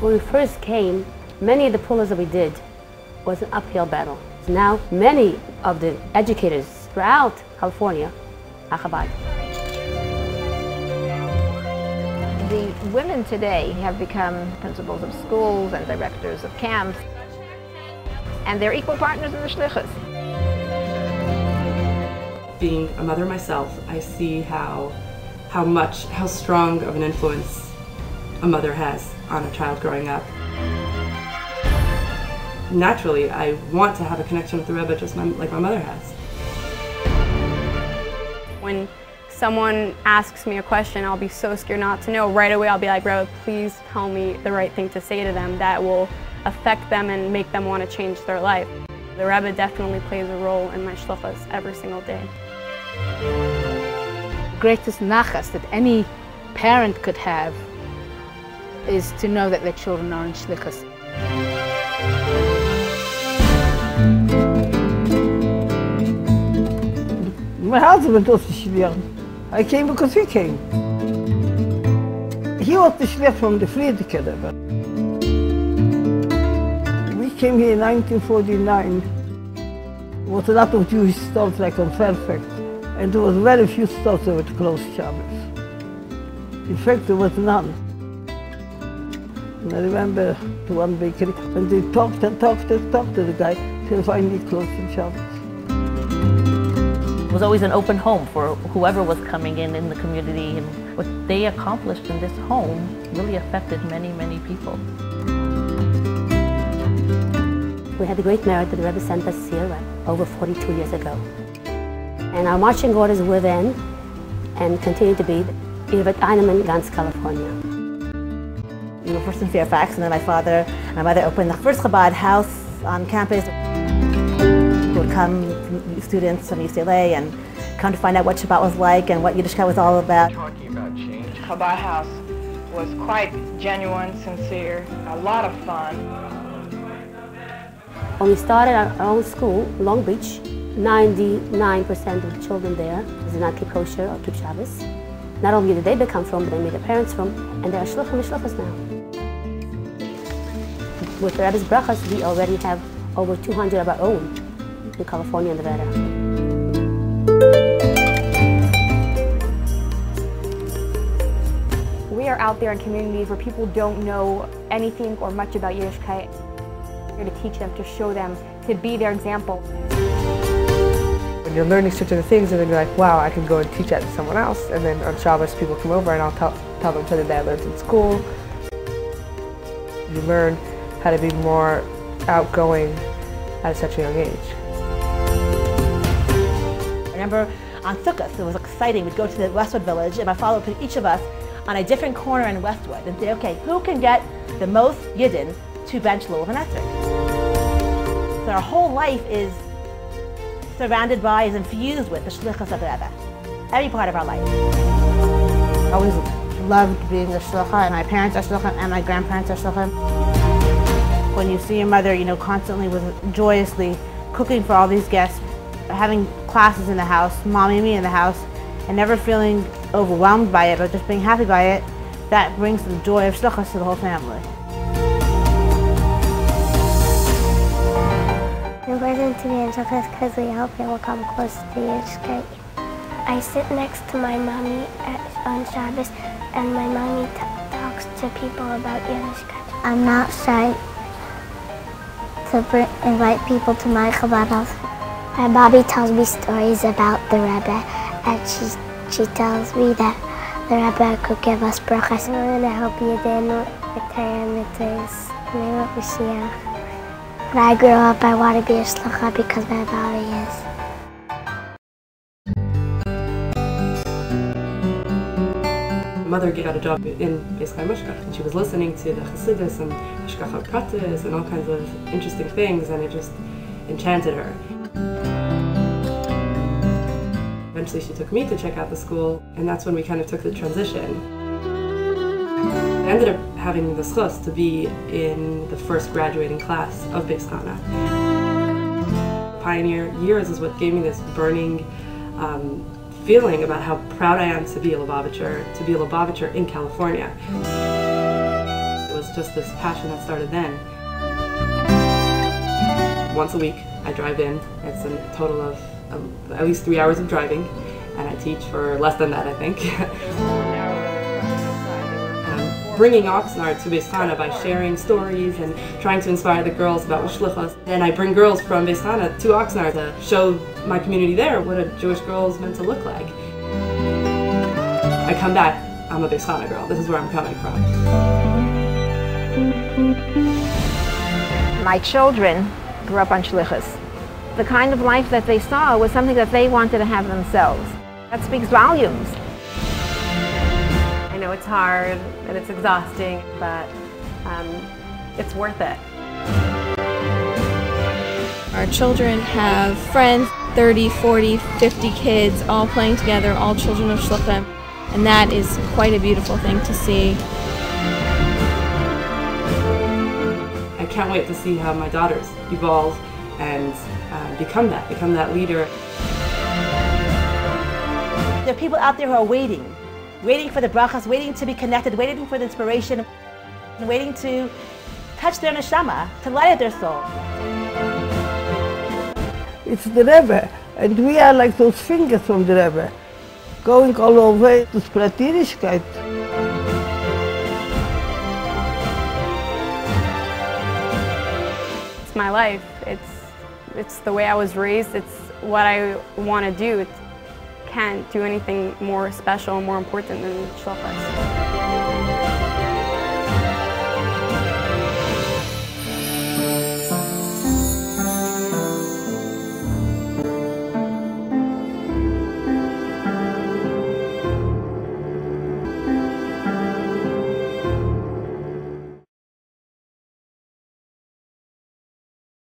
When we first came, many of the pullahs that we did was an uphill battle. Now, many of the educators throughout California are Chabad. The women today have become principals of schools and directors of camps, and they're equal partners in the Shluchos. Being a mother myself, I see how strong of an influence a mother has on a child growing up. Naturally, I want to have a connection with the Rebbe just like my mother has. When someone asks me a question, I'll be so scared not to know. Right away, I'll be like, Rebbe, please tell me the right thing to say to them that will affect them and make them want to change their life. The Rebbe definitely plays a role in my shluchos every single day. The greatest nachas that any parent could have is to know that their children are in shluchos. My husband was the shliach. I came because he came. He was the shliach from the Friedrich Rebbe. We came here in 1949. There was a lot of Jewish stores like on Fairfax, and there was very few stores that would close Shabbos. In fact, there was none. And I remember to one bakery, and they talked and talked and talked to the guy till finally closed on Shabbos. It was always an open home for whoever was coming in the community, and what they accomplished in this home really affected many, many people. We had the great merit that the Rebbe sent us here over 42 years ago. And our marching orders were then, and continue to be, Irvet einem in ganz California. We were first in Fairfax, and then my father and my mother opened the first Chabad house on campus. Would come students from UCLA and come to find out what Shabbat was like and what Yiddishkeit was all about. Talking about change. Chabad house was quite genuine, sincere, a lot of fun. When we started our own school, Long Beach, 99% of the children there did not keep kosher or keep Shabbos. Not only did they become from, but they made their parents from, and they are shluchim and shluchos now. With the Rebbe's brachas, we already have over 200 of our own in California and Nevada. We are out there in communities where people don't know anything or much about Yiddishkeit. We're here to teach them, to show them, to be their example. When you're learning such other things, and then you're like, wow, I can go and teach that to someone else. And then on Shabbos, people come over and I'll tell them something that I learned in school. You learn how to be more outgoing at such a young age. I remember on Sukkot, it was exciting. We'd go to the Westwood Village, and my father would put each of us on a different corner in Westwood and say, okay, who can get the most Yidden to bench Lulav and Esrog? So our whole life is surrounded by, is infused with the Shluchos of the Rebbe. Every part of our life. I always loved being a Shlucha, and my parents are Shluchim, and my grandparents are Shluchim. When you see your mother, constantly joyously cooking for all these guests, having classes in the house, mommy and me in the house, and never feeling overwhelmed by it, but just being happy by it, that brings the joy of Shluchos to the whole family. It's important to be in Shluchos because we help people come close to Yiddishkeit. I sit next to my mommy on Shabbos, and my mommy talks to people about Yiddishkeit. I'm not shy to invite people to my Chabad house. My mommy tells me stories about the Rebbe, and she tells me that the Rebbe could give us brachas. I'm going to help you then with Torah mitzvahs. Name of Mashiach. When I grow up, I want to be a shlucha because my mommy is. My mother got a job in Beischai Mishkach, and she was listening to the Chassidus and Hashgacha Pratis and all kinds of interesting things, and it just enchanted her. Eventually she took me to check out the school, and that's when we kind of took the transition. I ended up having the zchus to be in the first graduating class of Beis Chana. Pioneer years is what gave me this burning feeling about how proud I am to be a Lubavitcher in California. It was just this passion that started then. Once a week, I drive in. It's a total of at least 3 hours of driving, and I teach for less than that, I think. Bringing Oxnard to Beis Chana by sharing stories and trying to inspire the girls about Shluchos. Then I bring girls from Beis Chana to Oxnard to show my community there what a Jewish girl is meant to look like. I come back, I'm a Beis Chana girl. This is where I'm coming from. My children grew up on Shluchos. The kind of life that they saw was something that they wanted to have themselves. That speaks volumes. I know it's hard and it's exhausting, but it's worth it. Our children have friends, 30, 40, 50 kids, all playing together, all children of Shluchim, and that is quite a beautiful thing to see. I can't wait to see how my daughters evolve and become that leader. There are people out there who are waiting for the brachas, waiting to be connected, waiting for the inspiration, and waiting to touch their neshama, to light up their soul. It's the Rebbe, and we are like those fingers from the Rebbe, going all over to spread Yiddishkeit. It's my life. It's the way I was raised. It's what I want to do. Can't do anything more special and more important than Shluchos.